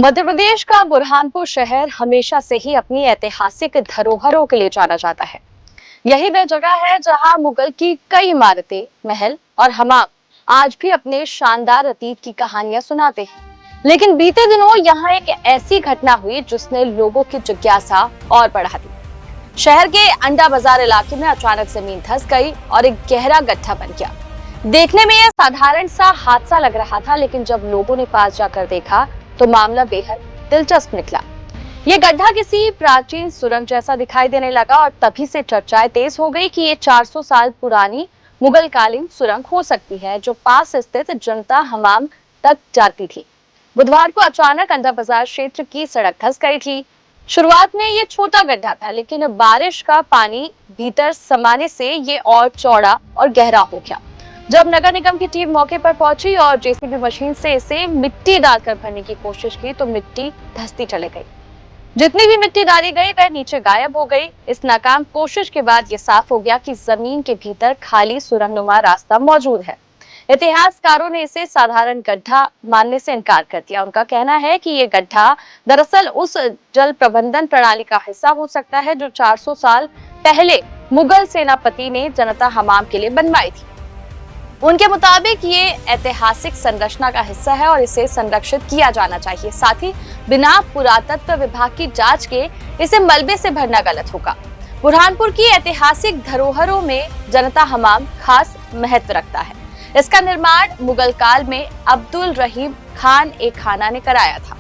मध्य प्रदेश का बुरहानपुर शहर हमेशा से ही अपनी ऐतिहासिक धरोहरों के लिए जाना जाता है। यही वह जगह है जहां मुगल की कई इमारतें, महल और हमाम आज भी अपने शानदार अतीत की कहानियां सुनाते हैं। लेकिन बीते दिनों यहाँ एक ऐसी घटना हुई जिसने लोगों की जिज्ञासा और बढ़ा दी। शहर के अंडा बाजार इलाके में अचानक जमीन धंस गई और एक गहरा गड्ढा बन गया। देखने में यह साधारण सा हादसा लग रहा था, लेकिन जब लोगों ने पास जाकर देखा तो मामला बेहद दिलचस्प निकला। ये गड्ढा किसी प्राचीन सुरंग जैसा दिखाई देने लगा और तभी से चर्चाएं तेज हो गई कि ये 400 साल पुरानी मुगल कालीन सुरंग हो सकती है, जो पास स्थित जनता हमाम तक जाती थी। बुधवार को अचानक अंडा बाजार क्षेत्र की सड़क धंस गई थी। शुरुआत में ये छोटा गड्ढा था, लेकिन बारिश का पानी भीतर समाने से ये और चौड़ा और गहरा हो गया। जब नगर निगम की टीम मौके पर पहुंची और जेसीबी मशीन से इसे मिट्टी डालकर भरने की कोशिश की तो मिट्टी धंसती चली गई। जितनी भी मिट्टी डाली गई वह नीचे गायब हो गई। इस नाकाम कोशिश के बाद ये साफ हो गया कि जमीन के भीतर खाली सुरंगनुमा रास्ता मौजूद है। इतिहासकारों ने इसे साधारण गड्ढा मानने से इनकार कर दिया। उनका कहना है कि ये गड्ढा दरअसल उस जल प्रबंधन प्रणाली का हिस्सा हो सकता है जो 400 साल पहले मुगल सेनापति ने जनता हमाम के लिए बनवाई थी। उनके मुताबिक ये ऐतिहासिक संरचना का हिस्सा है और इसे संरक्षित किया जाना चाहिए। साथ ही बिना पुरातत्व विभाग की जांच के इसे मलबे से भरना गलत होगा। बुरहानपुर की ऐतिहासिक धरोहरों में जनता हमाम खास महत्व रखता है। इसका निर्माण मुगल काल में अब्दुल रहीम खान ए खाना ने कराया था।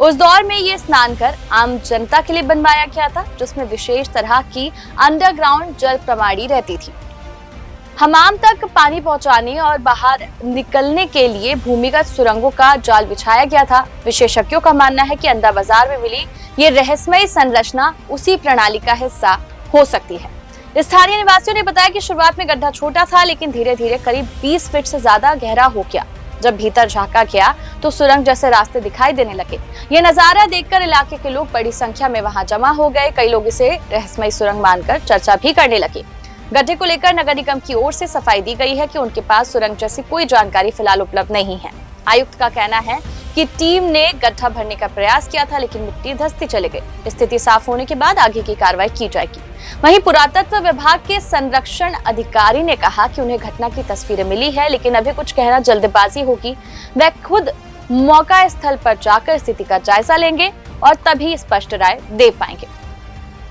उस दौर में ये स्नान घर आम जनता के लिए बनवाया गया था, जिसमें विशेष तरह की अंडरग्राउंड जल प्रणाली रहती थी। हमाम तक पानी पहुंचाने और बाहर निकलने के लिए भूमिगत सुरंगों का जाल बिछाया गया था। विशेषज्ञों का मानना है कि अंडा बाजार में मिली ये रहस्यमयी संरचना उसी प्रणाली का हिस्सा हो सकती है। स्थानीय निवासियों ने बताया कि शुरुआत में गड्ढा छोटा था, लेकिन धीरे धीरे करीब 20 फीट से ज्यादा गहरा हो गया। जब भीतर झांका गया तो सुरंग जैसे रास्ते दिखाई देने लगे। ये नजारा देखकर इलाके के लोग बड़ी संख्या में वहां जमा हो गए। कई लोग इसे रहस्यमयी सुरंग मानकर चर्चा भी करने लगे। गड्ढे को लेकर नगर निगम की ओर से सफाई दी गई है कि उनके पास सुरंग जैसी कोई जानकारी फिलहाल उपलब्ध नहीं है। आयुक्त का कहना है कि टीम ने गड्ढा भरने का प्रयास किया था, लेकिन मिट्टी धंसती चली गई। स्थिति साफ होने के बाद आगे की कार्रवाई की जाएगी। वहीं पुरातत्व विभाग के संरक्षण अधिकारी ने कहा कि उन्हें घटना की तस्वीरें मिली है, लेकिन अभी कुछ कहना जल्दबाजी होगी। वह खुद मौका स्थल पर जाकर स्थिति का जायजा लेंगे और तभी स्पष्ट राय दे पाएंगे।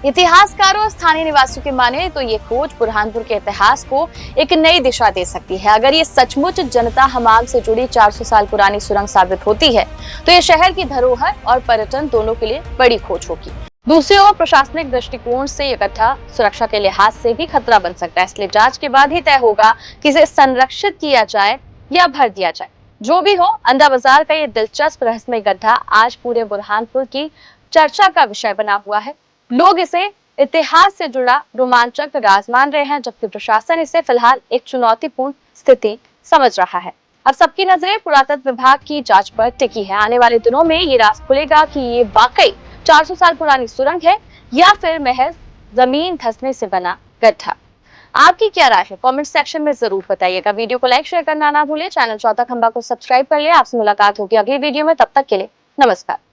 इतिहासकारों और स्थानीय निवासियों के माने तो ये खोज बुरहानपुर के इतिहास को एक नई दिशा दे सकती है। अगर ये सचमुच जनता हमाम से जुड़ी 400 साल पुरानी सुरंग साबित होती है तो ये शहर की धरोहर और पर्यटन दोनों के लिए बड़ी खोज होगी। दूसरी ओर प्रशासनिक दृष्टिकोण से ये गड्ढा सुरक्षा के लिहाज से भी खतरा बन सकता है, इसलिए जांच के बाद ही तय होगा कि इसे संरक्षित किया जाए या भर दिया जाए। जो भी हो, अंडा बाजार का ये दिलचस्प रहस्यमय गड्ढा आज पूरे बुरहानपुर की चर्चा का विषय बना हुआ है। लोग इसे इतिहास से जुड़ा रोमांचक राज मान रहे हैं, जबकि प्रशासन इसे फिलहाल एक चुनौतीपूर्ण स्थिति समझ रहा है। अब सबकी नजरें पुरातत्व विभाग की जांच पर टिकी है। आने वाले दिनों में ये राज खुलेगा कि ये वाकई 400 साल पुरानी सुरंग है या फिर महज जमीन धंसने से बना गड्ढा। आपकी क्या राय है? कमेंट सेक्शन में जरूर बताइएगा। वीडियो को लाइक शेयर करना ना भूले। चैनल चौथा खंबा को सब्सक्राइब कर ले। आपसे मुलाकात होगी अगली वीडियो में। तब तक के लिए नमस्कार।